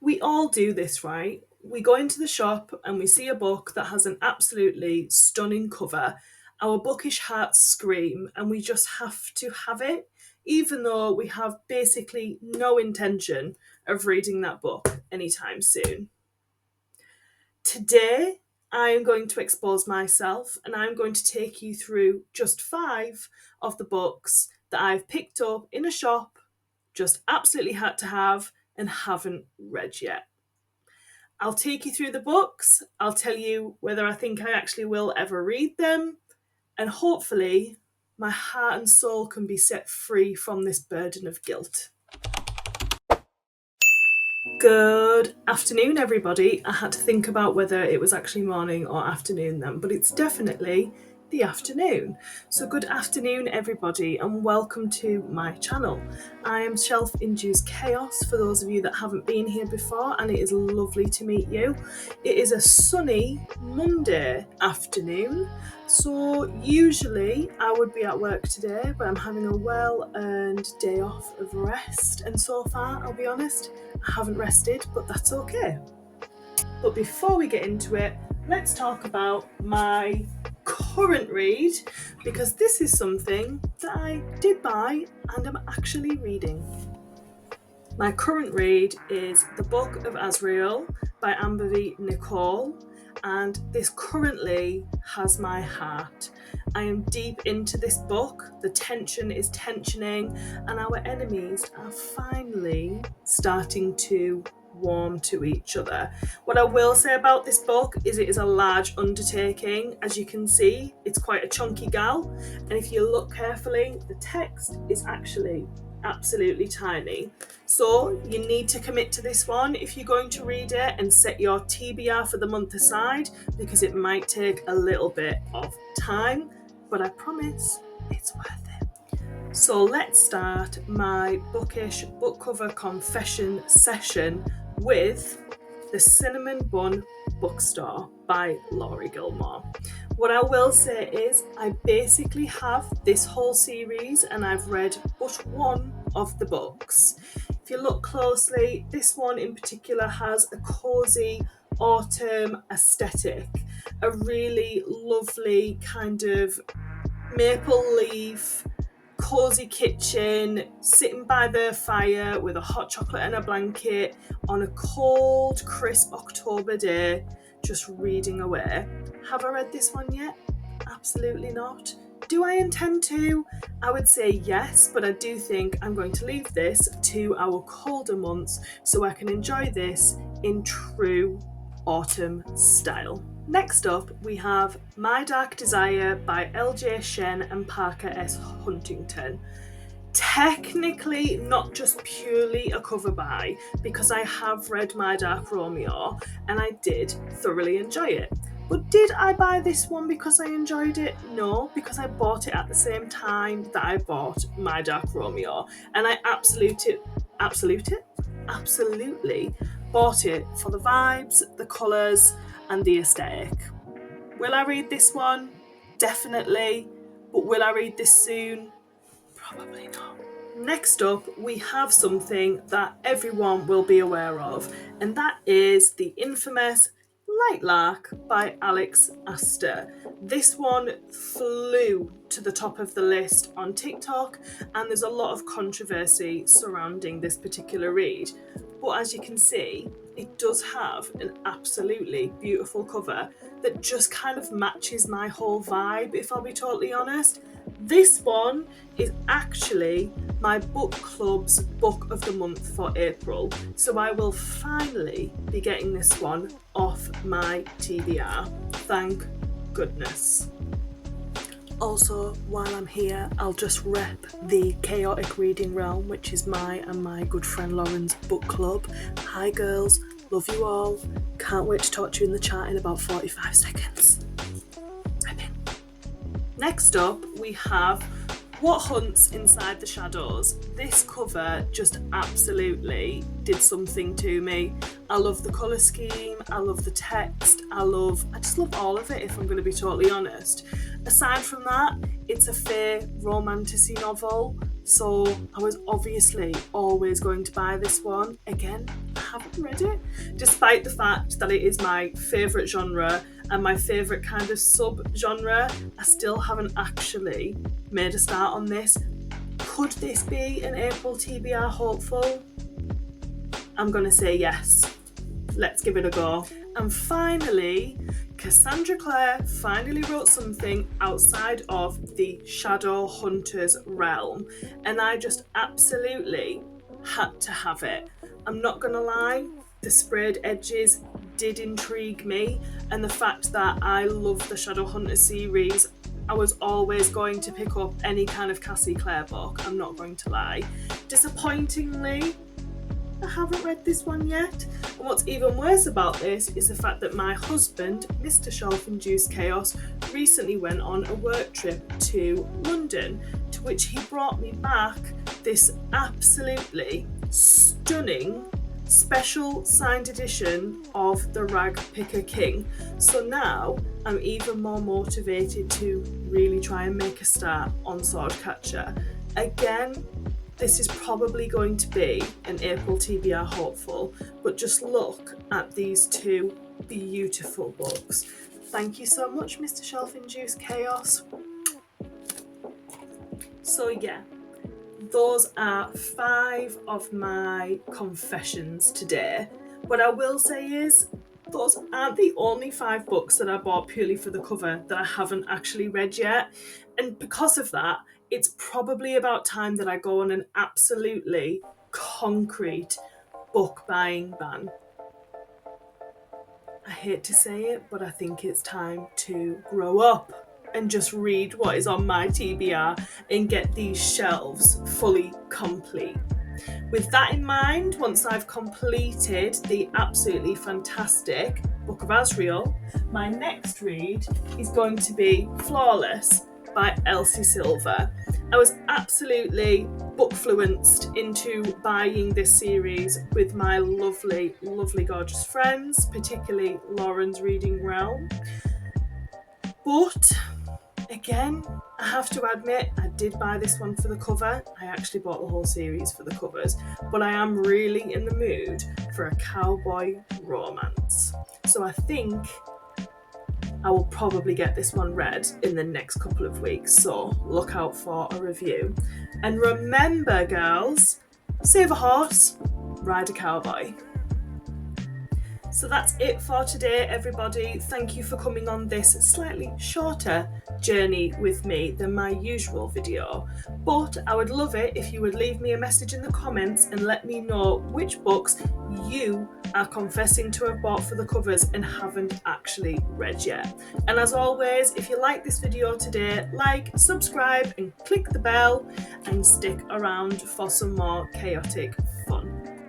We all do this, right? We go into the shop and we see a book that has an absolutely stunning cover. Our bookish hearts scream and we just have to have it, even though we have basically no intention of reading that book anytime soon. Today, I am going to expose myself and I'm going to take you through just 5 of the books that I've picked up in a shop, just absolutely had to have, and haven't read yet. I'll take you through the books, I'll tell you whether I think I actually will ever read them, and hopefully my heart and soul can be set free from this burden of guilt. Good afternoon, everybody. I had to think about whether it was actually morning or afternoon then, but it's definitely the afternoon. So, good afternoon, everybody, and welcome to my channel. I am Shelf Induced Chaos for those of you that haven't been here before, and it is lovely to meet you. It is a sunny Monday afternoon. So usually I would be at work today, but I'm having a well-earned day off of rest, and so far, I'll be honest, I haven't rested, but that's okay. But before we get into it, let's talk about my current read, because this is something that I did buy and I'm actually reading. My current read is The Book of Azrael by Amberly Nicole, and this currently has my heart. I am deep into this book, the tension is tensioning, and our enemies are finally starting to warm to each other. What I will say about this book is it is a large undertaking. As you can see, it's quite a chunky gal, and if you look carefully, the text is actually absolutely tiny. So you need to commit to this one if you're going to read it, and set your TBR for the month aside, because it might take a little bit of time, but I promise it's worth it. So let's start my bookish book cover confession session with The Cinnamon Bun Bookstore by Laurie Gilmore. What I will say is I basically have this whole series and I've read but one of the books. If you look closely, this one in particular has a cosy autumn aesthetic, a really lovely kind of maple leaf cozy kitchen, sitting by the fire with a hot chocolate and a blanket on a cold, crisp October day, just reading away. Have I read this one yet? Absolutely not. Do I intend to? I would say yes, but I do think I'm going to leave this to our colder months so I can enjoy this in true autumn style. Next up, we have My Dark Desire by LJ Shen and Parker S. Huntington. Technically not just purely a cover buy, because I have read My Dark Romeo and I did thoroughly enjoy it. But did I buy this one because I enjoyed it? No, because I bought it at the same time that I bought My Dark Romeo, and I absolutely bought it for the vibes, the colours, and the aesthetic. Will I read this one? Definitely. But will I read this soon? Probably not. Next up, we have something that everyone will be aware of, and that is the infamous Lightlark by Aster. This one flew to the top of the list on TikTok, and there's a lot of controversy surrounding this particular read. But as you can see, it does have an absolutely beautiful cover that just kind of matches my whole vibe, if I'll be totally honest. This one is actually my book club's book of the month for April, so I will finally be getting this one off my TBR. Thank goodness. Also, while I'm here, I'll just rep the Chaotic Reading Realm, which is my and my good friend Lauren's book club. Hi girls, love you all. Can't wait to talk to you in the chat in about 45 seconds. Repping. Next up, we have What Hunts Inside the Shadows. This cover just absolutely did something to me. I love the colour scheme, I love the text, I just love all of it, if I'm going to be totally honest. Aside from that, it's a fair romantasy novel, so I was obviously always going to buy this one. Again, I haven't read it, despite the fact that it is my favourite genre and my favourite kind of sub-genre. I still haven't actually made a start on this. Could this be an April TBR hopeful? I'm going to say yes. Let's give it a go. And finally, Cassandra Clare finally wrote something outside of the Shadowhunters realm, and I just absolutely had to have it. I'm not gonna lie, the sprayed edges did intrigue me, and the fact that I love the Shadowhunters series, I was always going to pick up any kind of Cassie Clare book, I'm not going to lie. Disappointingly, I haven't read this one yet, and what's even worse about this is the fact that my husband, Mr. Shelf-Induced Chaos, recently went on a work trip to London, to which he brought me back this absolutely stunning special signed edition of the Rag Picker King. So now I'm even more motivated to really try and make a start on Swordcatcher. Again, this is probably going to be an April TBR hopeful, but just look at these two beautiful books. Thank you so much, Mr. Shelf-Induced Chaos. So yeah, those are 5 of my confessions today. What I will say is, those aren't the only 5 books that I bought purely for the cover that I haven't actually read yet. And because of that, it's probably about time that I go on an absolutely concrete book buying ban. I hate to say it, but I think it's time to grow up and just read what is on my TBR and get these shelves fully complete. With that in mind, once I've completed the absolutely fantastic Book of Azrael, my next read is going to be Flawless by Elsie Silver. I was absolutely book-fluenced into buying this series with my lovely, lovely, gorgeous friends, particularly Lauren's Reading Realm. But again, I have to admit, I did buy this one for the cover. I actually bought the whole series for the covers, but I am really in the mood for a cowboy romance. So I think I will probably get this one read in the next couple of weeks, so look out for a review. And remember, girls, save a horse, ride a cowboy. So that's it for today, everybody. Thank you for coming on this slightly shorter journey with me than my usual video. But I would love it if you would leave me a message in the comments and let me know which books you are confessing to have bought for the covers and haven't actually read yet. And as always, if you like this video today, like, subscribe and click the bell and stick around for some more chaotic fun.